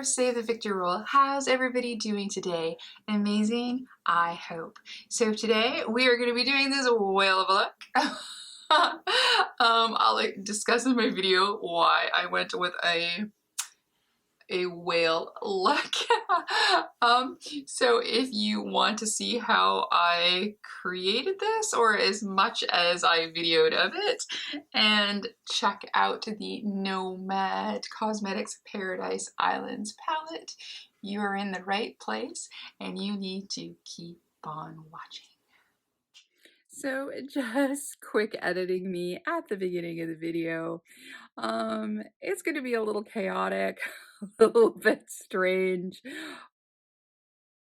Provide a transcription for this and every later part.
there, Save the Victor Rule. How's everybody doing today? Amazing, I hope. So today we are going to be doing this whale of a look. I'll discuss in my video why I went with a whale look. So if you want to see how I created this, or as much as I videoed of it, and check out the Nomad Cosmetics Paradise Islands palette, you are in the right place and you need to keep on watching. So just quick editing me at the beginning of the video. It's going to be a little chaotic, a little bit strange,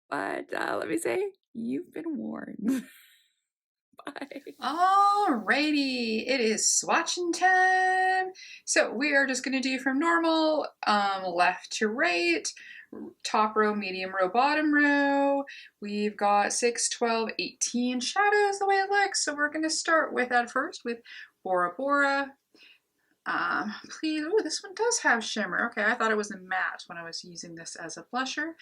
but let me say, you've been warned. Bye. Alrighty, it is swatching time. So we are just going to do from normal, left to right, top row, medium row, bottom row. We've got 6, 12, 18 shadows the way it looks. So we're going to start with at first with Bora Bora. Please, oh, this one does have shimmer. Okay, I thought it was a matte when I was using this as a blusher,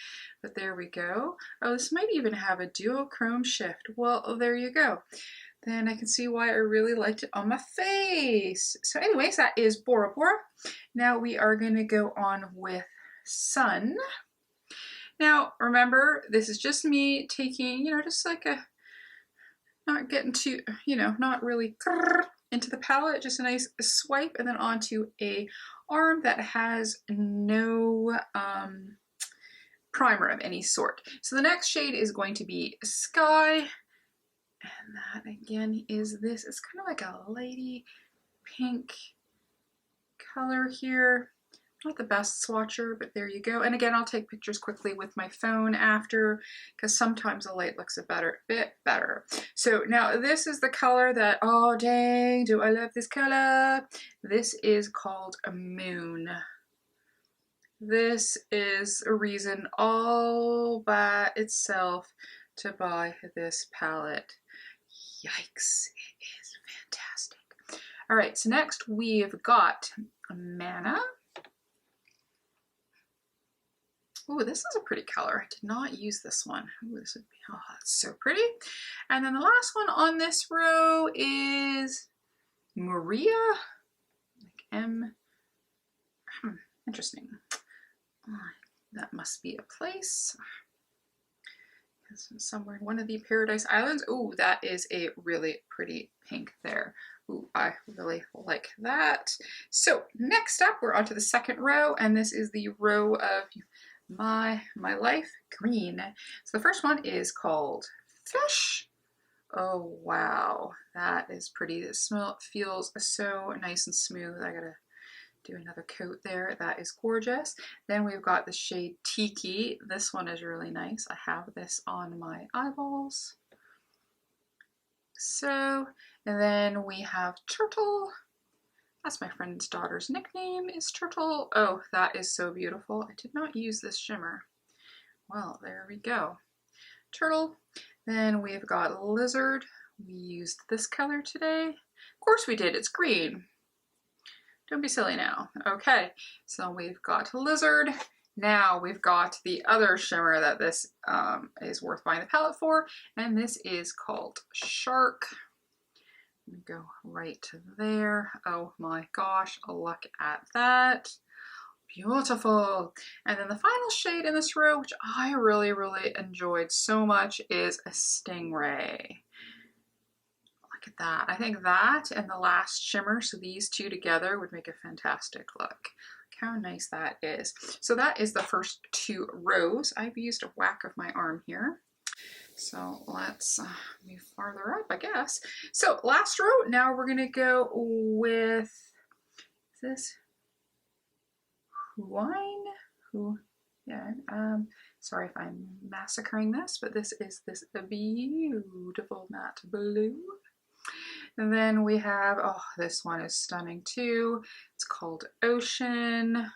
but there we go. Oh, this might even have a duochrome shift. Well, there you go. Then I can see why I really liked it on my face. So anyways, that is Bora Bora. Now we are going to go on with Sun. Now, remember, this is just me taking, just like not getting too, not really into the palette, just a nice swipe, and then onto a arm that has no primer of any sort. So the next shade is going to be Sky, and that again is this. It's kind of like a lady pink color here. Not the best swatcher, but there you go. And again, I'll take pictures quickly with my phone after, because sometimes the light looks a bit better. So now this is the color that, oh dang, do I love this color. This is called a Moon. This is a reason all by itself to buy this palette. Yikes, it is fantastic. All right, so next we've got Manna. Ooh, this is a pretty color. I did not use this one. Ooh, this would be, oh, that's so pretty. And then the last one on this row is Maria, like M. Interesting. That must be a place. Somewhere in one of the Paradise Islands. Ooh, that is a really pretty pink there. Ooh, I really like that. So next up, we're onto the second row, and this is the row of my life green. So the first one is called Fish. Oh wow, that is pretty. The smell feels so nice and smooth. I gotta do another coat there. That is gorgeous. Then we've got the shade Tiki. This one is really nice. I have this on my eyeballs. So, and then we have Turtle. That's my friend's daughter's nickname is Turtle. Oh, that is so beautiful. I did not use this shimmer. Well, there we go. Turtle. Then we've got Lizard. We used this color today. Of course we did, it's green. Don't be silly now. Okay, so we've got Lizard. Now we've got the other shimmer that this is worth buying the palette for, and this is called Shark. Go right to there. Oh my gosh, look at that. Beautiful. And then the final shade in this row, which I really enjoyed so much, is a Stingray. Look at that. I think that and the last shimmer, so these two together would make a fantastic look. Look how nice that is. So that is the first two rows. I've used a whack of my arm here. So let's move farther up, I guess. So last row, now we're gonna go with, is this Wine? Yeah, sorry if I'm massacring this, but this is this beautiful matte blue. And then we have, oh, this one is stunning too. It's called Ocean.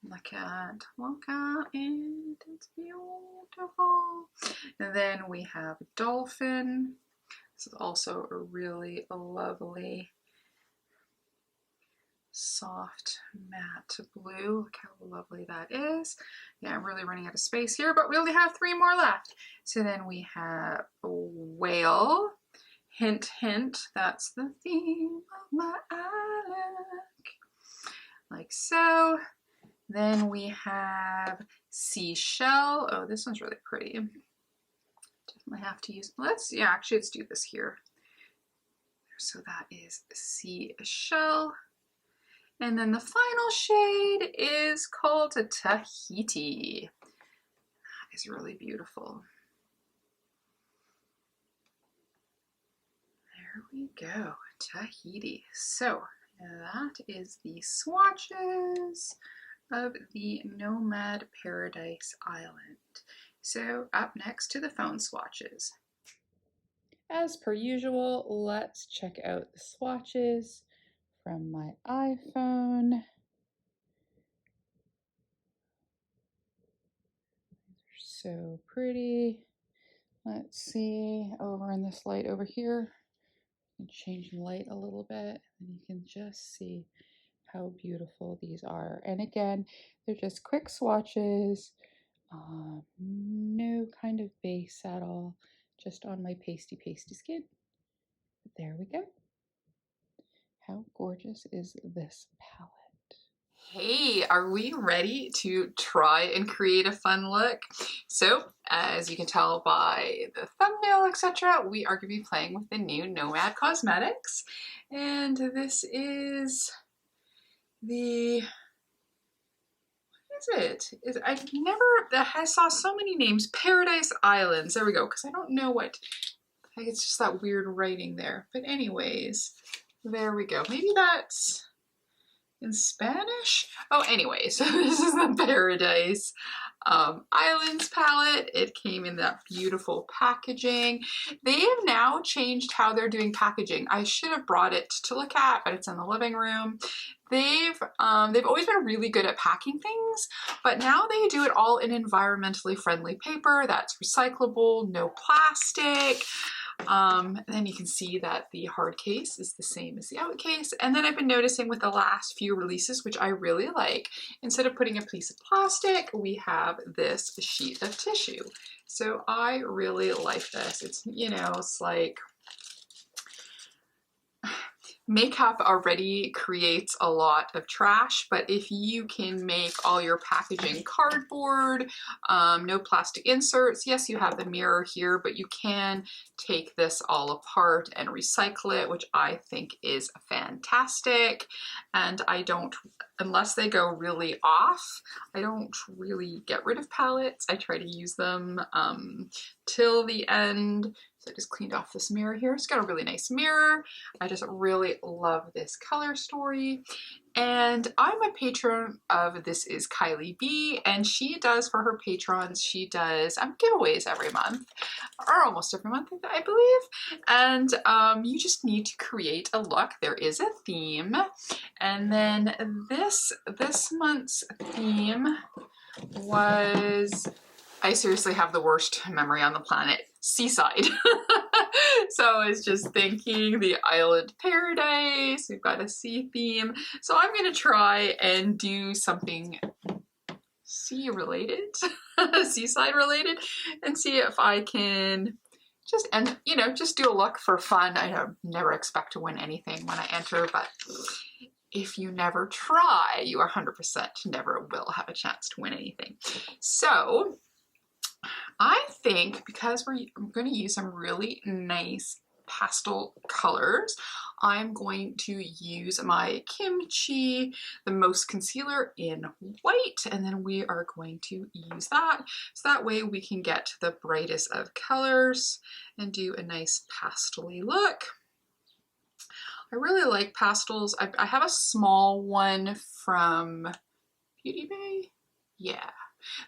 Look at it, it's beautiful. And then we have Dolphin. This is also a really lovely soft matte blue. Look how lovely that is. Yeah, I'm really running out of space here, but we only have 3 more left. So then we have whale. Hint, hint, that's the theme of my eyelid. Like so. Then we have seashell. Oh, this one's really pretty. Definitely have to use, let's do this here. So that is seashell. And then the final shade is called Tahiti. That is really beautiful. There we go, Tahiti. So that is the swatches of the Nomad Paradise Island. So up next to the phone swatches. As per usual, let's check out the swatches from my iPhone. They're so pretty. Let's see, over in this light over here, and change the light a little bit, and you can just see how beautiful these are. And again, they're just quick swatches, no kind of base at all, just on my pasty skin. But there we go. How gorgeous is this palette? Hey, are we ready to try and create a fun look? So, as you can tell by the thumbnail, etc., we are going to be playing with the new Nomad Cosmetics. And this is the, what is it? I saw so many names. Paradise Islands. There we go, because I don't know what, I think it's just that weird writing there. But anyways, there we go. Maybe that's in Spanish? Oh, anyway, so this is the Paradise Islands palette. It came in that beautiful packaging. They have now changed how they're doing packaging. I should have brought it to look at, but it's in the living room. They've always been really good at packing things, but now they do it all in environmentally friendly paper that's recyclable, no plastic. And then you can see that the hard case is the same as the out case. And then I've been noticing with the last few releases, which I really like, instead of putting a piece of plastic, we have this sheet of tissue. So I really like this. It's, you know, it's like, makeup already creates a lot of trash, but if you can make all your packaging cardboard, no plastic inserts, yes, you have the mirror here, but you can take this all apart and recycle it, which I think is fantastic. And I don't, unless they go really off, I don't really get rid of palettes. I try to use them till the end. So I just cleaned off this mirror here. It's got a really nice mirror. I just really love this color story. And I'm a patron of This Is Kylie B, and she does, for her patrons, she does giveaways every month, or almost every month, I believe. And you just need to create a look. There is a theme. And then this month's theme was, I seriously have the worst memory on the planet, seaside. So I was just thinking the island paradise, we've got a sea theme. So I'm gonna try and do something sea related, seaside related, and see if I can just, and you know, just do a look for fun. I don't never expect to win anything when I enter, but if you never try, you 100% never will have a chance to win anything. So I think because I'm going to use some really nice pastel colors, I'm going to use my Kimchi, the Most Concealer in white, and then we are going to use that. So that way we can get the brightest of colors and do a nice pastel-y look. I really like pastels. I have a small one from Beauty Bay. Yeah,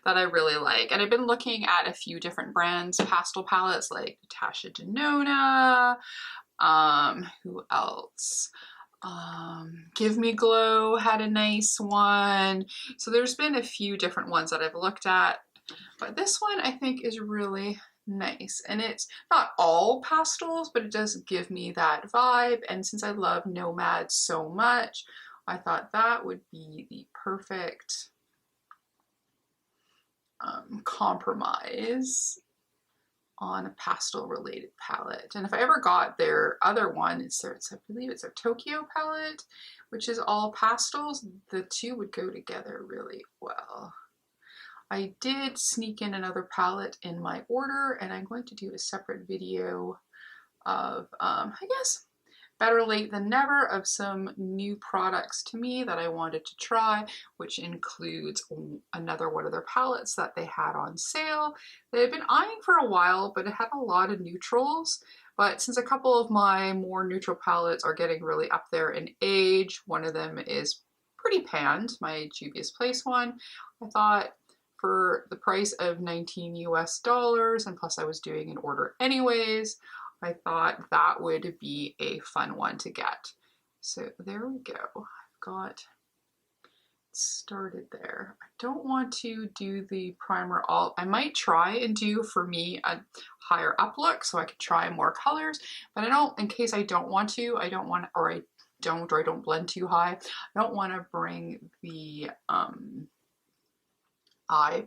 that I really like. And I've been looking at a few different brands, pastel palettes like Natasha Denona, who else? Give Me Glow had a nice one. So there's been a few different ones that I've looked at, but this one I think is really nice. And it's not all pastels, but it does give me that vibe. And since I love Nomad so much, I thought that would be the perfect compromise on a pastel related palette. And if I ever got their other one, I believe it's a Tokyo palette, which is all pastels, the two would go together really well. I did sneak in another palette in my order, and I'm going to do a separate video of, I guess, better late than never, of some new products to me that I wanted to try, which includes another one of their palettes that they had on sale that I've been eyeing for a while, but it had a lot of neutrals. But since a couple of my more neutral palettes are getting really up there in age, one of them is pretty panned, my Juvia's Place one, I thought for the price of 19 US dollars, and plus I was doing an order anyways, I thought that would be a fun one to get. So there we go. I've got started there. I don't want to do the primer all. I might try and do, for me, a higher up look so I could try more colors, but I don't, in case I don't want to, I don't want, or I don't blend too high. I don't want to bring the eye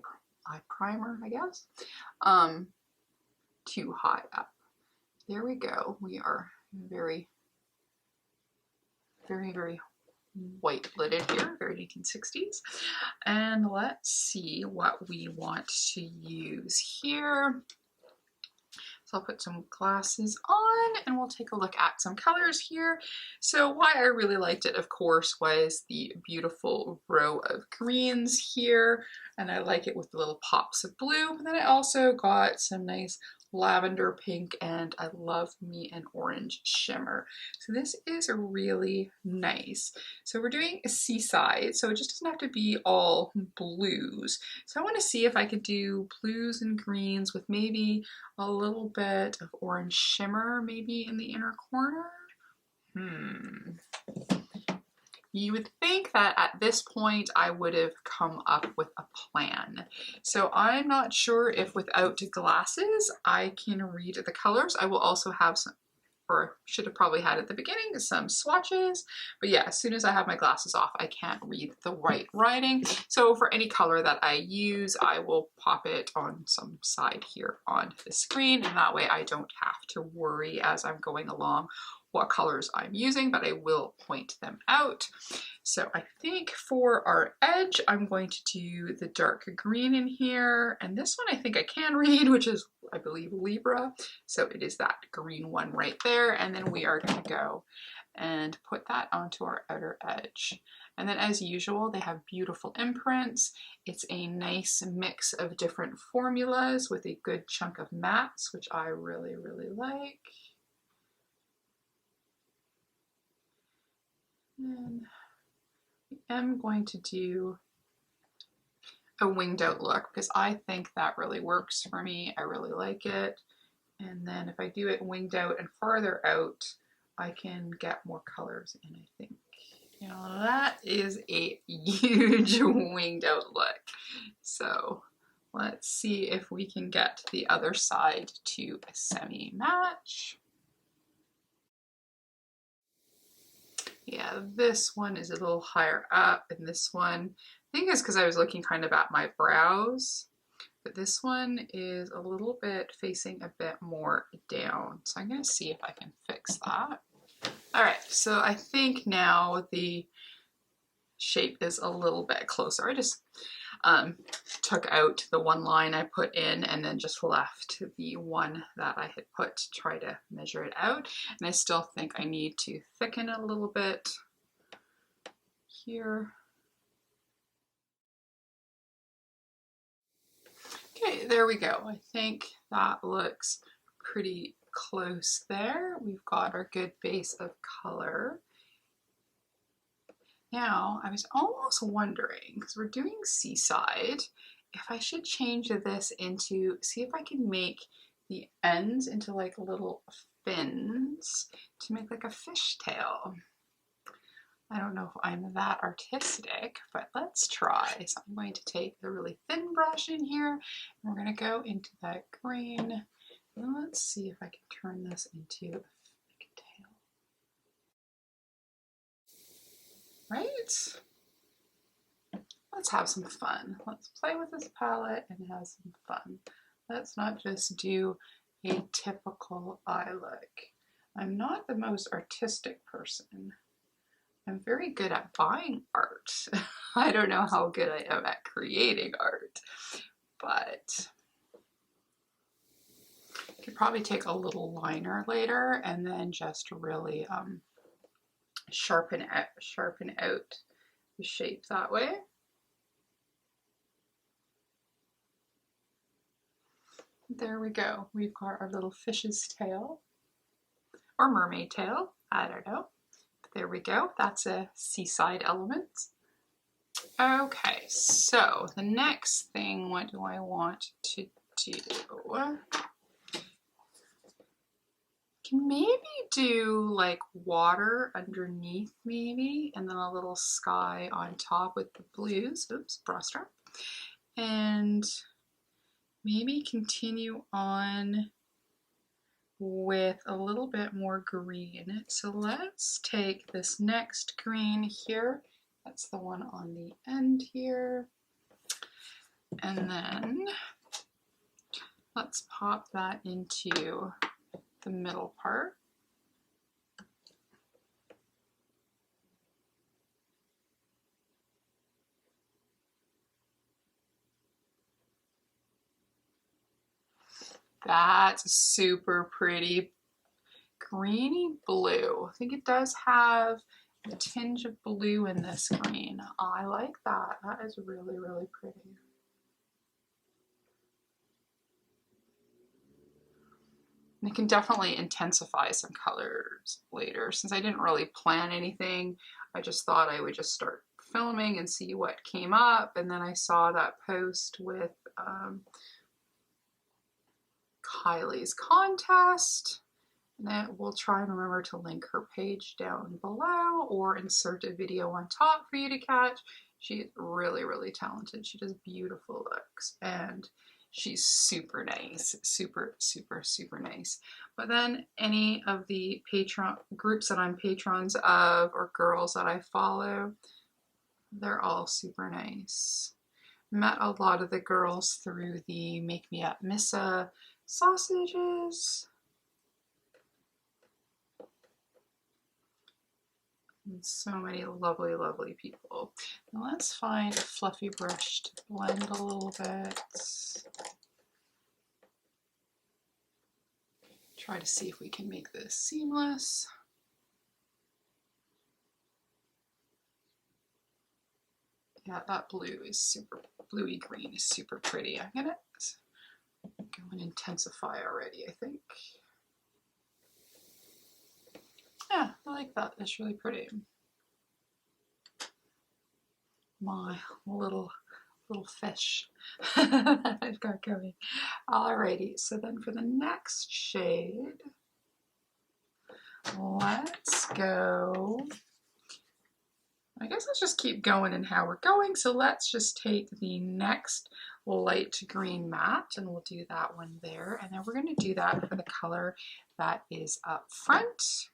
primer, I guess, too high up. There we go. We are very, very, very white lidded here, very 1960s. And let's see what we want to use here. So I'll put some glasses on and we'll take a look at some colors here. So why I really liked it, of course, was the beautiful row of greens here. And I like it with the little pops of blue. And then I also got some nice lavender pink, and I love me an orange shimmer. So this is really nice. So we're doing a seaside, so it just doesn't have to be all blues. So I want to see if I could do blues and greens with maybe a little bit of orange shimmer maybe in the inner corner. You would think that at this point I would have come up with a plan. So I'm not sure if without glasses I can read the colors. I will also have some, or should have probably had at the beginning, some swatches. But yeah, as soon as I have my glasses off, I can't read the white writing. So for any color that I use, I will pop it on some side here on the screen, and that way I don't have to worry as I'm going along what colors I'm using, but I will point them out. So I think for our edge, I'm going to do the dark green in here. And this one I think I can read, which is, I believe, Libra. So it is that green one right there. And then we are going to go and put that onto our outer edge. And then as usual, they have beautiful imprints. It's a nice mix of different formulas with a good chunk of mattes, which I really, really like. And I am going to do a winged out look because I think that really works for me. I really like it. And then if I do it winged out and farther out, I can get more colors in, I think. You know, that is a huge winged out look. So let's see if we can get the other side to a semi-match. Yeah, this one is a little higher up, and this one, I think it's because I was looking kind of at my brows, but this one is a little bit facing a bit more down. So I'm gonna see if I can fix that. All right, so I think now the shape is a little bit closer. I just took out the one line I put in and then just left the one that I had put to try to measure it out. And I still think I need to thicken it a little bit here. Okay, there we go. I think that looks pretty close there. We've got our good base of color. Now, I was almost wondering, because we're doing seaside, if I should change this into, see if I can make the ends into like little fins to make like a fishtail. I don't know if I'm that artistic, but let's try. So I'm going to take the really thin brush in here, and we're going to go into that green. And let's see if I can turn this into a tail. right? Let's have some fun. Let's play with this palette and have some fun. Let's not just do a typical eye look. I'm not the most artistic person. I'm very good at buying art. I don't know how good I am at creating art, but I could probably take a little liner later and then just really sharpen out the shape that way. There we go. We've got our little fish's tail or mermaid tail. I don't know. But there we go. That's a seaside element. Okay, so the next thing, what do I want to do? Can maybe do like water underneath maybe, and then a little sky on top with the blues. Oops, bra strap. And maybe continue on with a little bit more green. So let's take this next green here. That's the one on the end here. And then let's pop that into the middle part. That's super pretty greeny blue. I think it does have a tinge of blue in this green. I like that. That is really, really pretty. And it can definitely intensify some colors later. Since I didn't really plan anything, I just thought I would just start filming and see what came up. And then I saw that post with Kylie's contest. And we'll try and remember to link her page down below or insert a video on top for you to catch. She's really, really talented. She does beautiful looks and she's super nice, super, super, super nice. But then any of the Patreon groups that I'm patrons of or girls that I follow, they're all super nice. Met a lot of the girls through the Make Me Up Missa sausages. And so many lovely, lovely people. Now let's find a fluffy brush to blend a little bit. Try to see if we can make this seamless. Yeah, that blue is super, bluey green is super pretty. I'm gonna go and intensify already, I think. Yeah, I like that. It's really pretty. My little fish that I've got going. Alrighty, so then for the next shade, let's go. I guess let's just keep going in how we're going. So let's just take the next light green matte and we'll do that one there. And then we're going to do that for the color that is up front.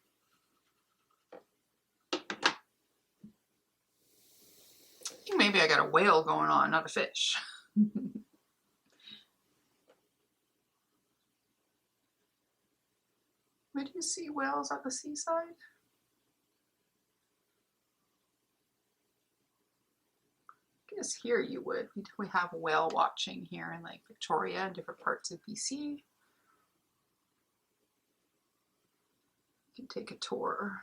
Maybe I got a whale going on, not a fish. Would you see whales at the seaside? I guess here you would. We have whale watching here in Lake Victoria and different parts of BC. You can take a tour.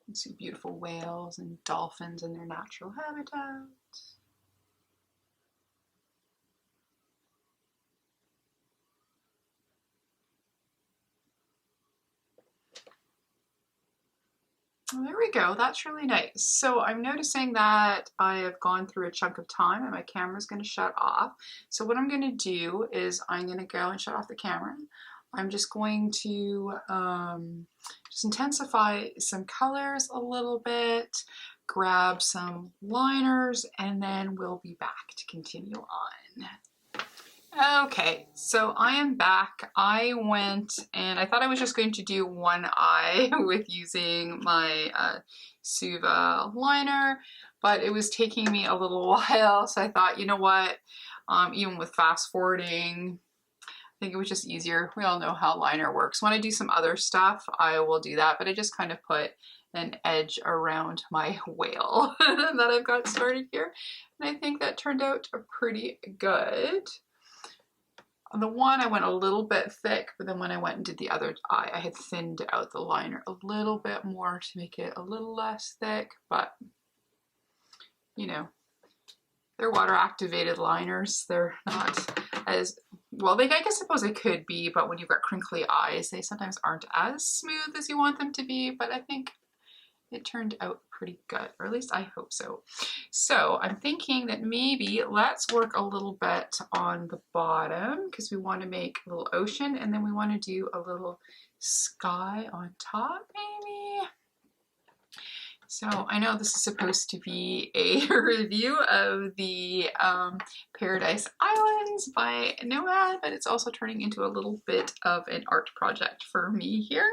You see beautiful whales and dolphins in their natural habitat. Well, there we go. That's really nice. So I'm noticing that I have gone through a chunk of time and my camera's going to shut off. So what I'm going to do is I'm going to go and shut off the camera. I'm just going to just intensify some colors a little bit, grab some liners, and then we'll be back to continue on. Okay, so I am back. I went and I thought I was just going to do one eye with using my Suva liner, but it was taking me a little while, so I thought, you know what, even with fast forwarding, I think it was just easier. We all know how liner works. When I do some other stuff, I will do that, but I just kind of put an edge around my whale that I've got started here, and I think that turned out pretty good. On the one, I went a little bit thick, but then when I went and did the other eye, I had thinned out the liner a little bit more to make it a little less thick, but you know, they're water activated liners. They're not as, well, I guess suppose they could be, but when you've got crinkly eyes, they sometimes aren't as smooth as you want them to be, but I think it turned out pretty good, or at least I hope so. So I'm thinking that maybe let's work a little bit on the bottom because we want to make a little ocean, and then we want to do a little sky on top maybe. So I know this is supposed to be a review of the Paradise Islands by Nomad, but it's also turning into a little bit of an art project for me here.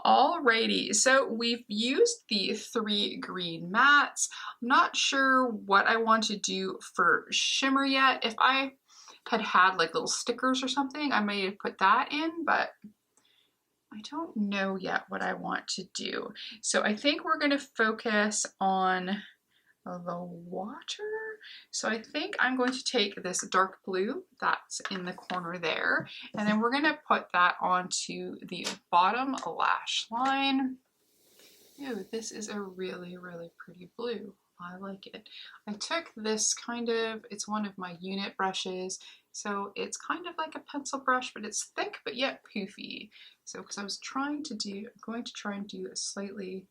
Alrighty, so we've used the 3 green mats. I'm not sure what I want to do for shimmer yet. If I had had like little stickers or something, I may have put that in, but I don't know yet what I want to do. So I think we're going to focus on the water. So I think I'm going to take this dark blue that's in the corner there, and then we're going to put that onto the bottom lash line. Ew, this is a really, really pretty blue. I like it. I took this kind of, it's one of my unit brushes, so it's kind of like a pencil brush, but it's thick but yet poofy. So because I was trying to do, I'm going to try and do a slightly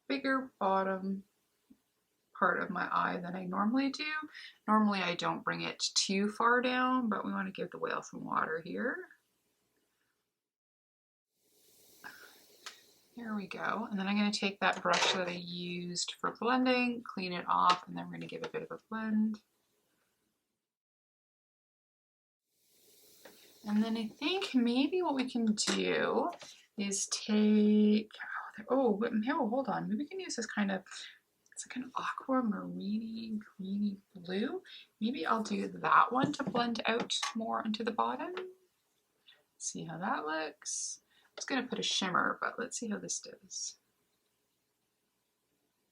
bigger bottom part of my eye than I normally do. Normally I don't bring it too far down, but we want to give the whale some water here. There we go. And then I'm going to take that brush that I used for blending, clean it off, and then we're going to give a bit of a blend. And then I think maybe what we can do is take, oh, hold on. Maybe we can use this kind of, it's like an aquamarine greeny blue. Maybe I'll do that one to blend out more into the bottom. See how that looks. I was going to put a shimmer, but let's see how this does.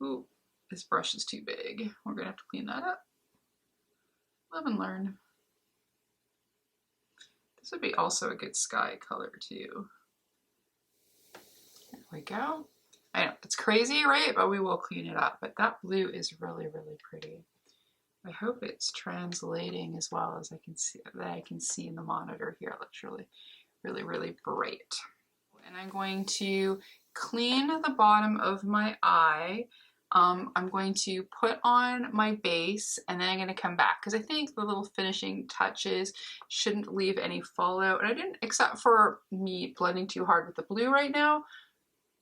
Ooh, this brush is too big. We're going to have to clean that up. Live and learn. This would be also a good sky color too. There we go. I know, it's crazy, right? But we will clean it up. But that blue is really, really pretty. I hope it's translating as well as I can see, that I can see in the monitor here. It looks really, really, really bright. And I'm going to clean the bottom of my eye. I'm going to put on my base, and then I'm going to come back because I think the little finishing touches shouldn't leave any fallout. And I didn't, except for me blending too hard with the blue right now,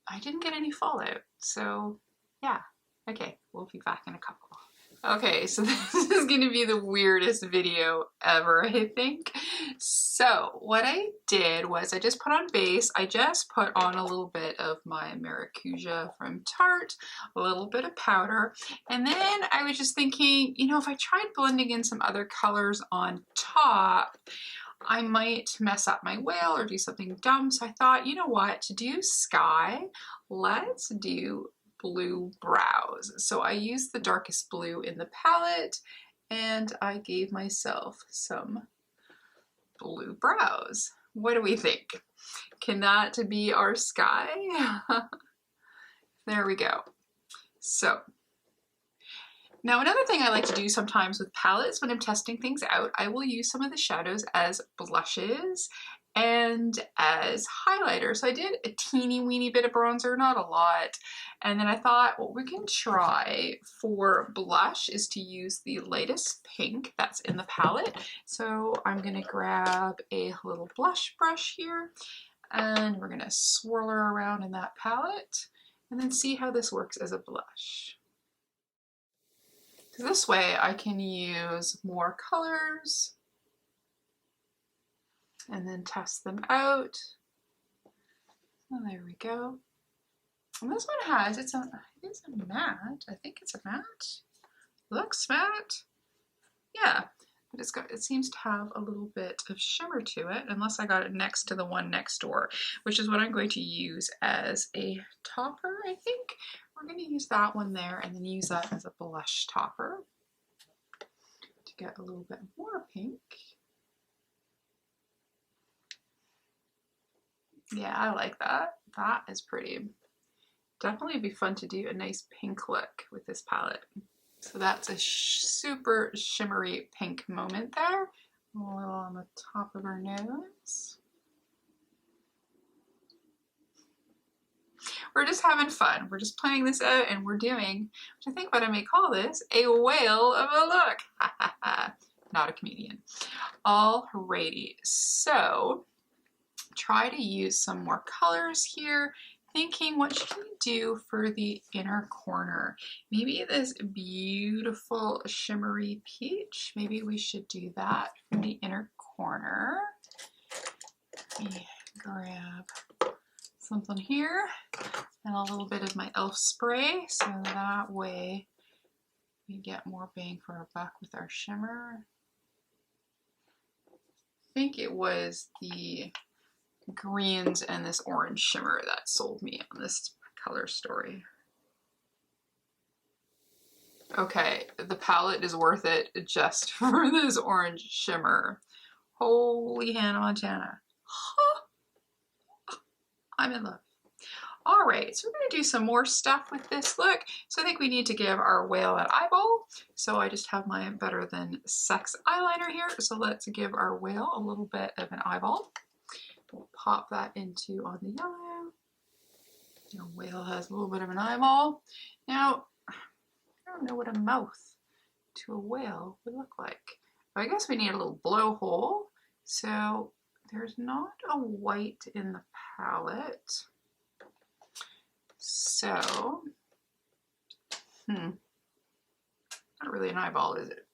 I didn't get any fallout. So yeah, okay, we'll be back in a couple. Okay, so this is going to be the weirdest video ever, I think. So what I did was I just put on base. I just put on a little bit of my Maracuja from Tarte, a little bit of powder, and then I was just thinking, you know, if I tried blending in some other colors on top, I might mess up my whale or do something dumb. So I thought, you know what, to do sky, let's do blue brows. So I used the darkest blue in the palette, and I gave myself some blue brows. What do we think? Can that be our sky? There we go. So now another thing I like to do sometimes with palettes when I'm testing things out, I will use some of the shadows as blushes and as highlighter. So I did a teeny weeny bit of bronzer, not a lot. And then I thought what we can try for blush is to use the lightest pink that's in the palette. So I'm gonna grab a little blush brush here, and we're gonna swirl her around in that palette and then see how this works as a blush. This way I can use more colors and then test them out. Oh, there we go. And this one has, it's a matte. I think it's a matte. Looks matte. Yeah, but it seems to have a little bit of shimmer to it, unless I got it next to the one next door, which is what I'm going to use as a topper, I think. We're going to use that one there and then use that as a blush topper to get a little bit more pink. Yeah, I like that. That is pretty. Definitely be fun to do a nice pink look with this palette. So that's a super shimmery pink moment there. A little on the top of her nose. We're just having fun. We're just playing this out and we're doing, which I think what I may call this, a whale of a look. Not a comedian. Alrighty, so try to use some more colors here. Thinking, what should we do for the inner corner? Maybe this beautiful shimmery peach. Maybe we should do that for the inner corner. Let me grab something here and a little bit of my e.l.f. spray, so that way we get more bang for our buck with our shimmer. I think it was the greens and this orange shimmer that sold me on this color story. Okay, the palette is worth it just for this orange shimmer. Holy Hannah Montana. I'm in love. All right, so we're gonna do some more stuff with this look. So I think we need to give our whale an eyeball. So I just have my Better Than Sex eyeliner here. So let's give our whale a little bit of an eyeball. We'll pop that into on the yellow. Our whale has a little bit of an eyeball. Now, I don't know what a mouth to a whale would look like. But I guess we need a little blowhole. So there's not a white in the palette. So, not really an eyeball, is it?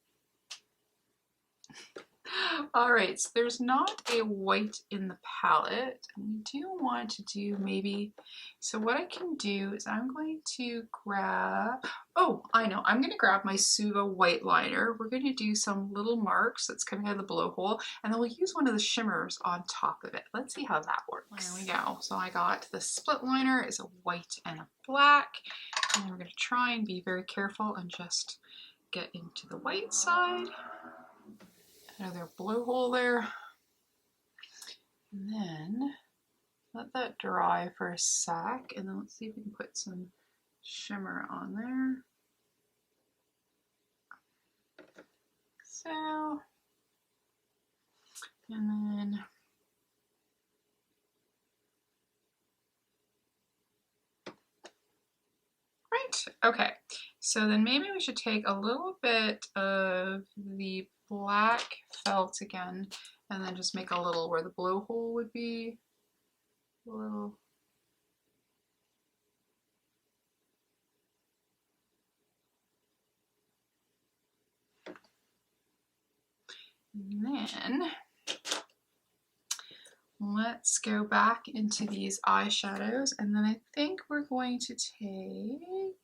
All right, so there's not a white in the palette. We do want to do maybe, so what I can do is I'm going to grab, oh, I know, I'm gonna grab my Suva white liner. We're gonna do some little marks that's coming out of the blowhole, and then we'll use one of the shimmers on top of it. Let's see how that works. There we go. So I got the split liner, is a white and a black, and we're gonna try and be very careful and just get into the white side. Another blowhole there, and then let that dry for a sec, and then let's see if we can put some shimmer on there. So, and then right, okay, so then maybe we should take a little bit of the black felt again, and then just make a little where the blowhole would be. A little. And then let's go back into these eyeshadows, and then I think we're going to take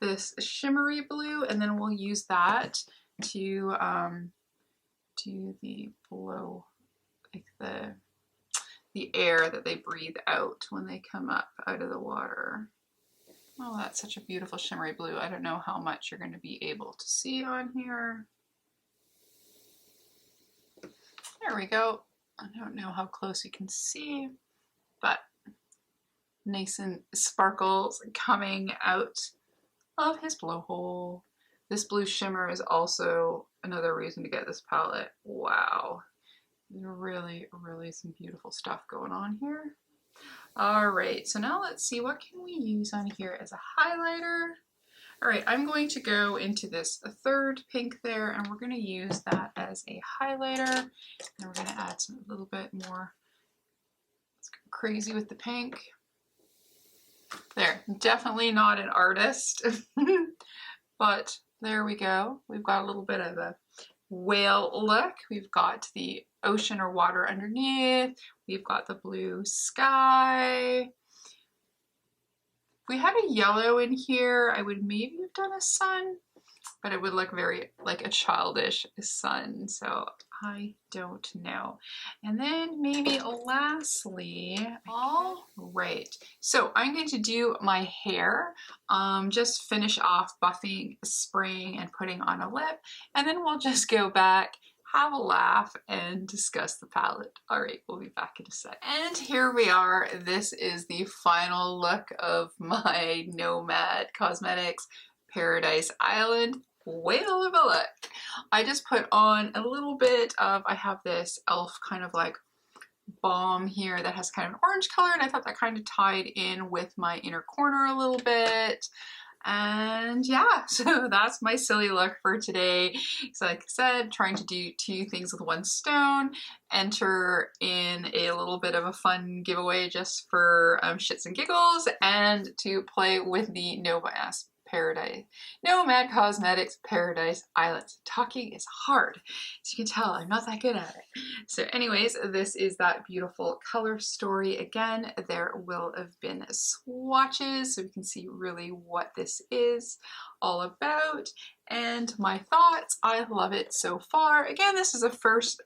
this shimmery blue, and then we'll use that to do the blow, like the air that they breathe out when they come up out of the water. Oh, that's such a beautiful shimmery blue. I don't know how much you're going to be able to see on here. There we go. I don't know how close you can see, but nice and sparkles coming out of his blowhole. This blue shimmer is also another reason to get this palette. Wow. Really, really some beautiful stuff going on here. All right, so now let's see, what can we use on here as a highlighter? All right, I'm going to go into this third pink there, and we're gonna use that as a highlighter. And we're gonna add some a little bit more. Let's go crazy with the pink. There, definitely not an artist, but There we go. We've got a little bit of a whale look. We've got the ocean or water underneath. We've got the blue sky. If we had a yellow in here, I would maybe have done a sun, but it would look very like a childish sun. So I don't know. And then maybe lastly, all right. So I'm going to do my hair, just finish off buffing, spraying, and putting on a lip. And then we'll just go back, have a laugh, and discuss the palette. All right, we'll be back in a sec. And here we are. This is the final look of my Nomad Cosmetics Paradise Island whale of a look. I just put on a little bit of, I have this e.l.f. kind of like balm here that has kind of an orange color, and I thought that kind of tied in with my inner corner a little bit. And yeah, so that's my silly look for today. So like I said, trying to do two things with one stone, enter in a little bit of a fun giveaway just for shits and giggles, and to play with the Nomad Cosmetics Paradise Islands. Talking is hard. As you can tell, I'm not that good at it. So anyways, this is that beautiful color story. Again, there will have been swatches so you can see really what this is all about. And my thoughts, I love it so far. Again, this is a first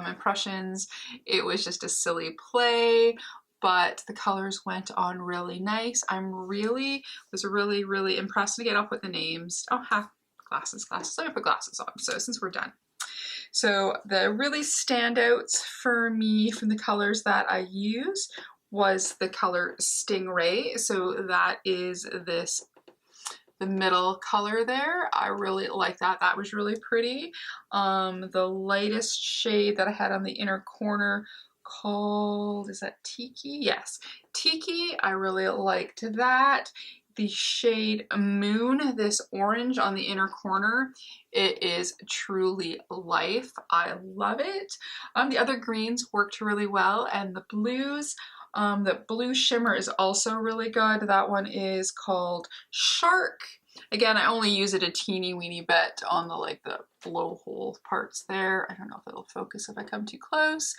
impressions. It was just a silly play, but the colors went on really nice. Was really impressed. And again, I'll put the names. Oh, glasses. Let me put glasses on. So since we're done. So the really standouts for me from the colors that I use was the color Stingray. So that is the middle color there. I really like that. That was really pretty. The lightest shade that I had on the inner corner called, is that Tiki? Yes, Tiki. I really liked that. The shade Moon, this orange on the inner corner, it is truly life. I love it. The other greens worked really well, and the blues, the blue shimmer is also really good. That one is called Shark. Again, I only use it a teeny weeny bit on the blowhole parts there. I don't know if it'll focus if I come too close.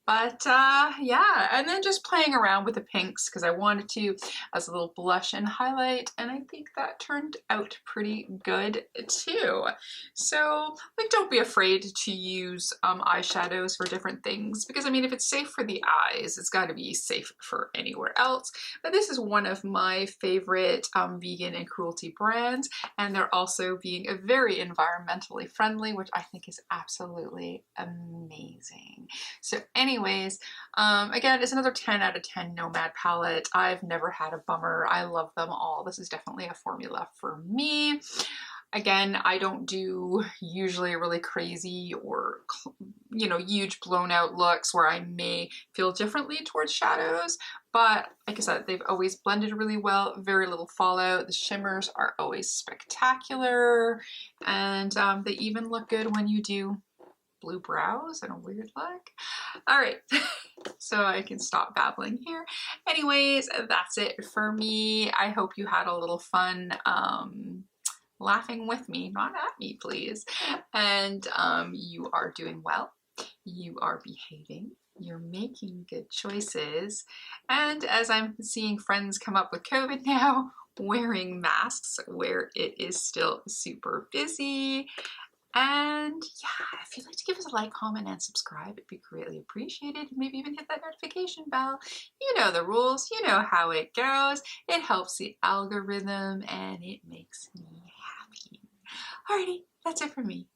But yeah, and then just playing around with the pinks because I wanted to as a little blush and highlight, and I think that turned out pretty good too. So like, don't be afraid to use eyeshadows for different things, because I mean, if it's safe for the eyes, it's got to be safe for anywhere else. But this is one of my favorite vegan and cruelty brands, and they're also being very environmentally friendly, which I think is absolutely amazing. So anyways, again, it's another 10 out of 10 Nomad palette. I've never had a bummer. I love them all. This is definitely a formula for me. Again, I don't do usually really crazy or, you know, huge blown out looks where I may feel differently towards shadows, but like I said, they've always blended really well, very little fallout. The shimmers are always spectacular, and they even look good when you do blue brows and a weird look. All right, so I can stop babbling here. Anyways, that's it for me. I hope you had a little fun laughing with me, not at me, please. And you are doing well. You are behaving. You're making good choices. And as I'm seeing friends come up with COVID now, wearing masks where it is still super busy. And yeah, if you'd like to give us a like, comment, and subscribe, it'd be greatly appreciated. Maybe even hit that notification bell. You know the rules, you know how it goes. It helps the algorithm and it makes me happy. Alrighty, that's it for me.